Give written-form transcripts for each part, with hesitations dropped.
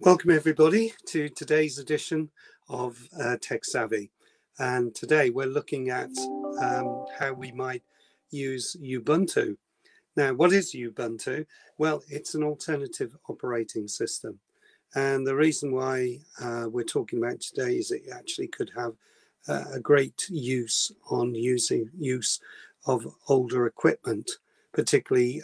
Welcome everybody to today's edition of Techsavvy, and today we're looking at how we might use Ubuntu. Now, what is Ubuntu? Well, it's an alternative operating system, and the reason why we're talking about today is it actually could have a great use of older equipment, particularly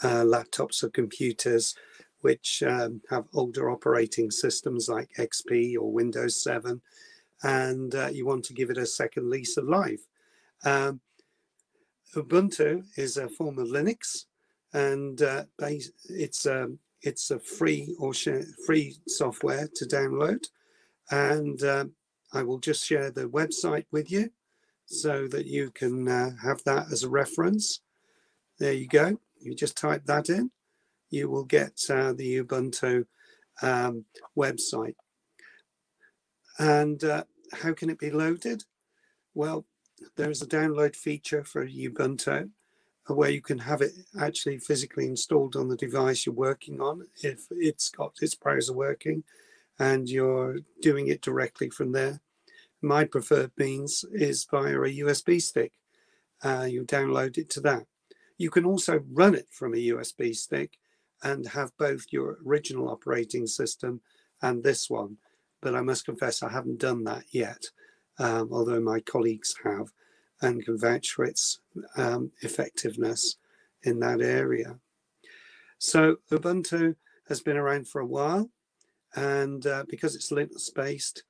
laptops or computers which have older operating systems like XP or Windows 7, and you want to give it a second lease of life. Ubuntu is a form of Linux, and it's a free software to download, and I will just share the website with you so that you can have that as a reference. There you go. You just type that in. You will get the Ubuntu website. And how can it be loaded? Well, there's a download feature for Ubuntu where you can have it actually physically installed on the device you're working on if it's got its browser working and you're doing it directly from there. My preferred means is via a USB stick. You download it to that. You can also run it from a USB stick and have both your original operating system and this one. But I must confess I haven't done that yet, although my colleagues have and can vouch for its effectiveness in that area. So Ubuntu has been around for a while, and because it's Linux-based,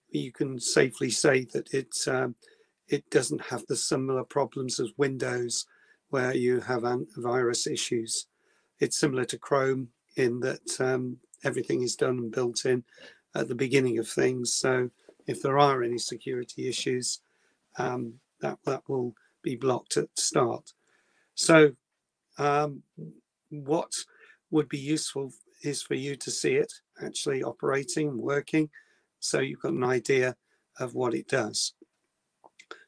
you can safely say that it doesn't have the similar problems as Windows, where you have antivirus issues. It's similar to Chrome in that everything is done and built in at the beginning of things. So if there are any security issues, that will be blocked at the start. So what would be useful is for you to see it actually operating, working, so you've got an idea of what it does.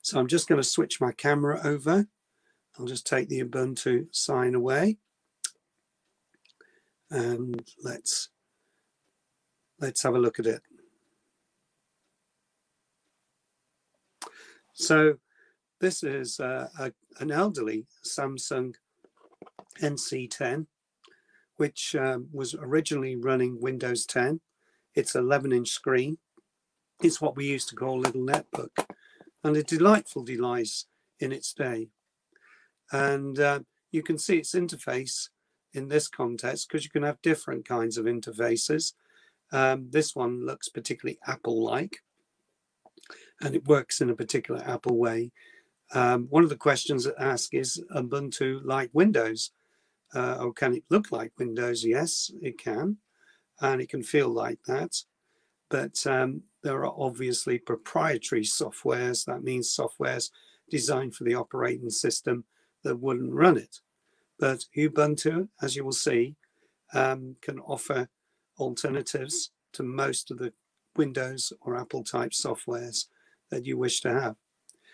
So I'm just going to switch my camera over. I'll just take the Ubuntu sign away. And let's have a look at it. So this is an elderly Samsung NC10, which was originally running Windows 10. It's an 11-inch screen. It's what we used to call a little netbook, and a delightful device in its day. And you can see its interface in this context, because you can have different kinds of interfaces. This one looks particularly Apple-like, and it works in a particular Apple way. One of the questions that ask is Ubuntu like Windows, or can it look like Windows? Yes, it can, and it can feel like that. But there are obviously proprietary softwares. That means softwares designed for the operating system that wouldn't run it. But Ubuntu, as you will see, can offer alternatives to most of the Windows or Apple type softwares that you wish to have.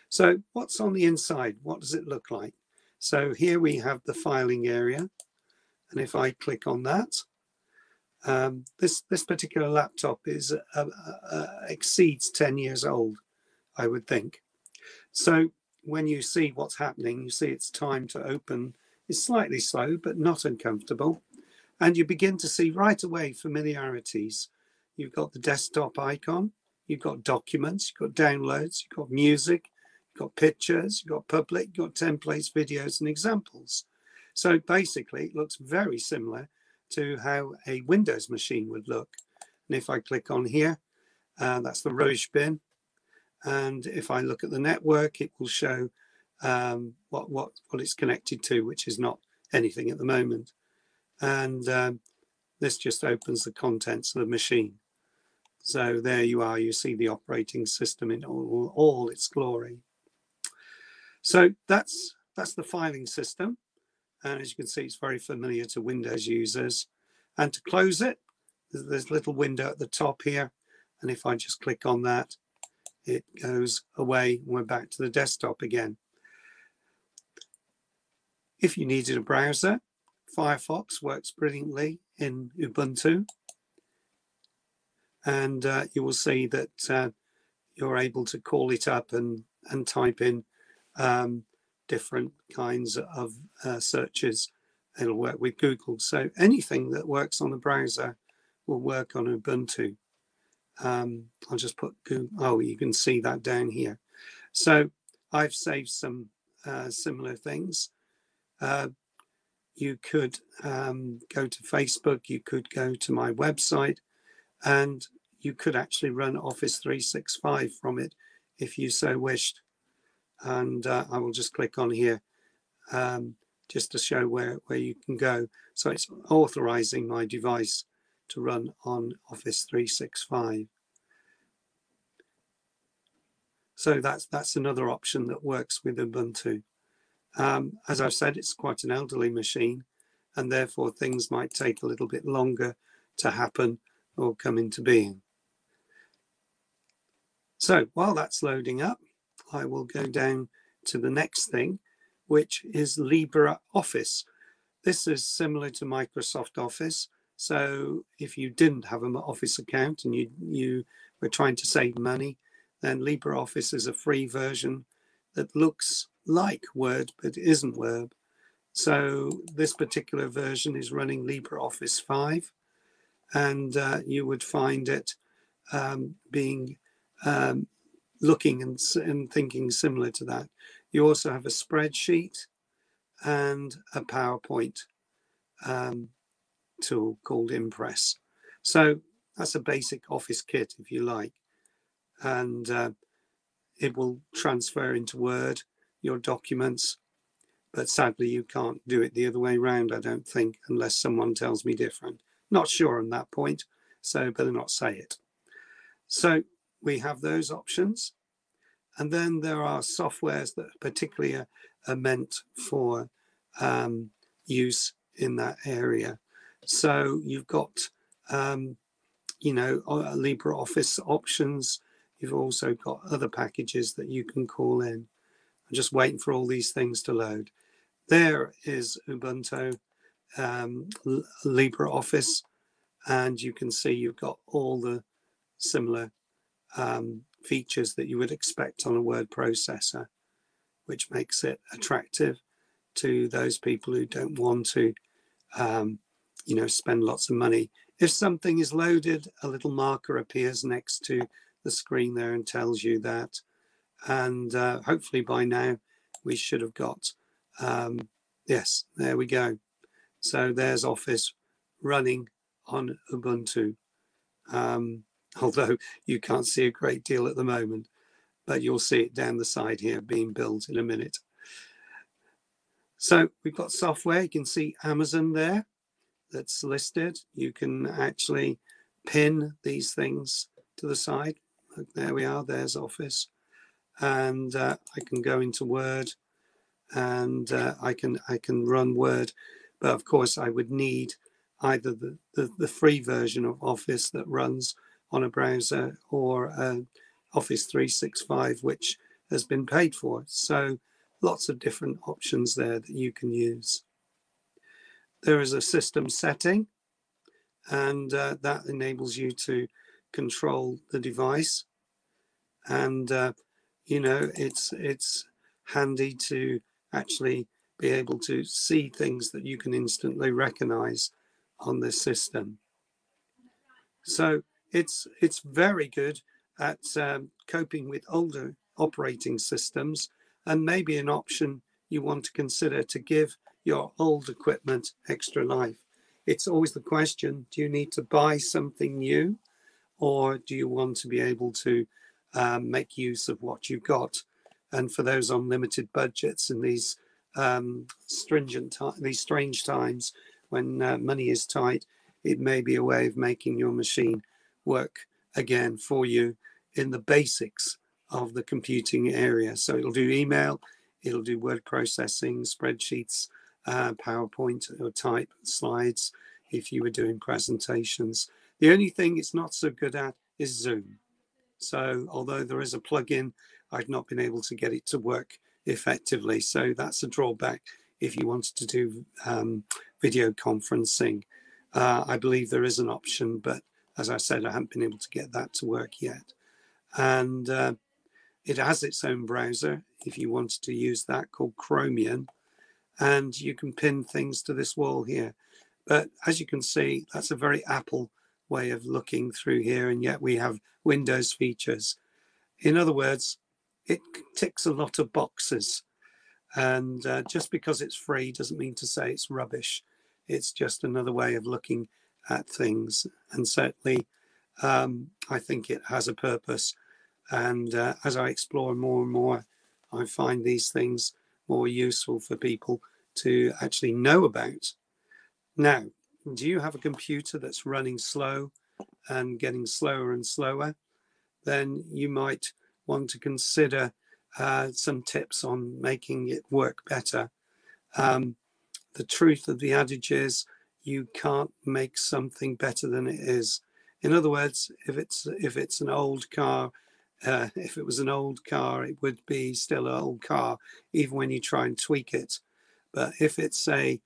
So what's on the inside? What does it look like? So here we have the filing area. And if I click on that, this particular laptop is exceeds 10 years old, I would think. So when you see what's happening, you see it's time to open. It's slightly slow, but not uncomfortable. And you begin to see right away familiarities. You've got the desktop icon, you've got documents, you've got downloads, you've got music, you've got pictures, you've got public, you've got templates, videos, and examples. So basically, it looks very similar to how a Windows machine would look. And if I click on here, that's the rubbish bin. And if I look at the network, it will show what it's connected to, which is not anything at the moment. And this just opens the contents of the machine. So there you are. You see the operating system in all its glory. So that's the filing system. And as you can see, it's very familiar to Windows users. And to close it, there's a little window at the top here. And if I just click on that, it goes away and we're back to the desktop again. If you needed a browser, Firefox works brilliantly in Ubuntu, and you will see that you're able to call it up and type in different kinds of searches. It'll work with Google. So anything that works on a browser will work on Ubuntu. I'll just put Google. Oh, you can see that down here. So I've saved some similar things. You could go to Facebook, you could go to my website, and you could actually run Office 365 from it if you so wished. And I will just click on here just to show where you can go. So it's authorizing my device to run on Office 365. So that's another option that works with Ubuntu. As I've said, it's quite an elderly machine, and therefore things might take a little bit longer to happen or come into being. So while that's loading up, I will go down to the next thing, which is LibreOffice. This is similar to Microsoft Office. So if you didn't have an Office account and you were trying to save money, then LibreOffice is a free version that looks like Word, but isn't Word. So this particular version is running LibreOffice 5, and you would find it being looking and thinking similar to that. You also have a spreadsheet and a PowerPoint tool called Impress. So that's a basic Office kit, if you like, and it will transfer into Word your documents, but sadly you can't do it the other way around, I don't think, unless someone tells me different. Not sure on that point, so better not say it. So we have those options, and then there are softwares that particularly are meant for use in that area. So you've got LibreOffice options. You've also got other packages that you can call in. I'm just waiting for all these things to load. There is Ubuntu, LibreOffice, and you can see you've got all the similar features that you would expect on a word processor, which makes it attractive to those people who don't want to spend lots of money. If something is loaded, a little marker appears next to the screen there and tells you that. And hopefully by now we should have got, yes, there we go. So there's Office running on Ubuntu. Although you can't see a great deal at the moment, but you'll see it down the side here being built in a minute. So we've got software. You can see Amazon there that's listed. You can actually pin these things to the side. There we are, there's Office. And I can go into Word, and I can run Word, but of course I would need either the free version of Office that runs on a browser, or Office 365, which has been paid for. So lots of different options there that you can use. There is a system setting, and that enables you to control the device. And it's handy to actually be able to see things that you can instantly recognize on this system. So it's very good at coping with older operating systems, and maybe an option you want to consider to give your old equipment extra life. It's always the question, do you need to buy something new, or do you want to be able to make use of what you've got? And for those on limited budgets in these strange times when money is tight, it may be a way of making your machine work again for you in the basics of the computing area. So it'll do email, it'll do word processing, spreadsheets, PowerPoint, or type slides if you were doing presentations. The only thing it's not so good at is Zoom. So although there is a plugin, I've not been able to get it to work effectively. So that's a drawback if you wanted to do video conferencing. I believe there is an option, but as I said, I haven't been able to get that to work yet. And it has its own browser if you wanted to use that, called Chromium, and you can pin things to this wall here. But as you can see, that's a very Apple way of looking through here, and yet we have Windows features. In other words, it ticks a lot of boxes, and just because it's free doesn't mean to say it's rubbish. It's just another way of looking at things, and certainly I think it has a purpose. And as I explore more and more, I find these things more useful for people to actually know about. Now, do you have a computer that's running slow and getting slower and slower? Then you might want to consider some tips on making it work better. The truth of the adage is you can't make something better than it is. In other words, if it's an old car, if it was an old car, it would be still an old car, even when you try and tweak it. But if it's a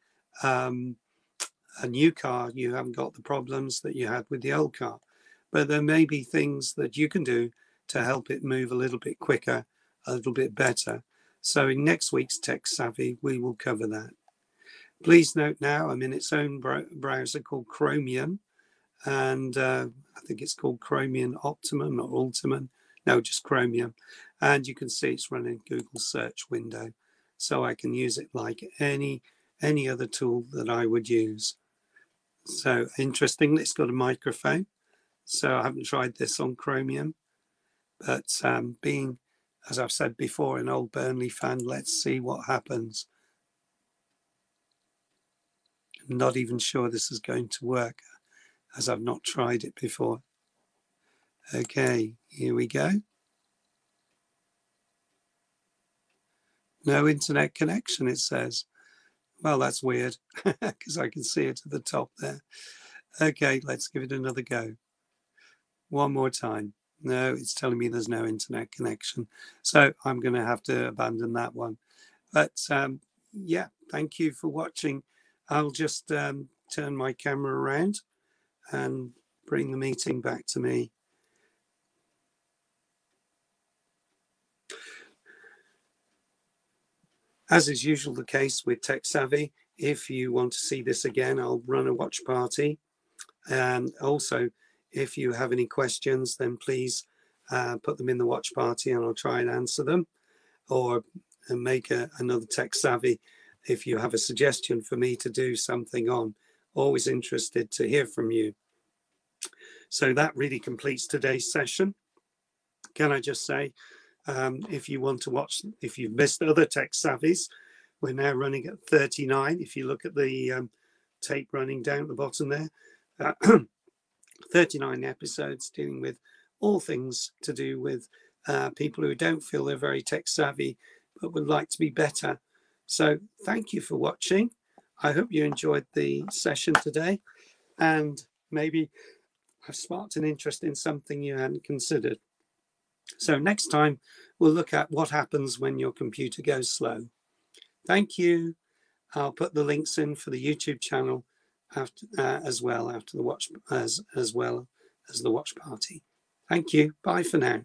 new car, you haven't got the problems that you had with the old car. But there may be things that you can do to help it move a little bit quicker, a little bit better. So in next week's Tech Savvy, we will cover that. Please note now, I'm in its own browser called Chromium, and I think it's called Chromium Optimum or Ultimum. No, just Chromium. And you can see it's running Google search window. So I can use it like any other tool that I would use. So interestingly, it's got a microphone. So I haven't tried this on Chromium. But being, as I've said before, an old Burnley fan, let's see what happens. I'm not even sure this is going to work, as I've not tried it before. Okay, here we go. No internet connection, it says. Well, that's weird, because I can see it at the top there. Okay, let's give it another go. One more time. No, it's telling me there's no internet connection. So I'm going to have to abandon that one. But yeah, thank you for watching. I'll just turn my camera around and bring the meeting back to me. As is usual the case with Techsavvy, if you want to see this again, I'll run a watch party. And also, if you have any questions, then please put them in the watch party and I'll try and answer them, or make another Techsavvy if you have a suggestion for me to do something on. Always interested to hear from you. So that really completes today's session. Can I just say, if you want to watch, if you've missed other Techsavvies, we're now running at 39. If you look at the tape running down at the bottom there, 39 episodes dealing with all things to do with people who don't feel they're very tech savvy but would like to be better. So thank you for watching. I hope you enjoyed the session today, and maybe I've sparked an interest in something you hadn't considered. So next time we'll look at what happens when your computer goes slow. Thank you. I'll put the links in for the YouTube channel after, as well after the watch, as well as the watch party. Thank you. Bye for now.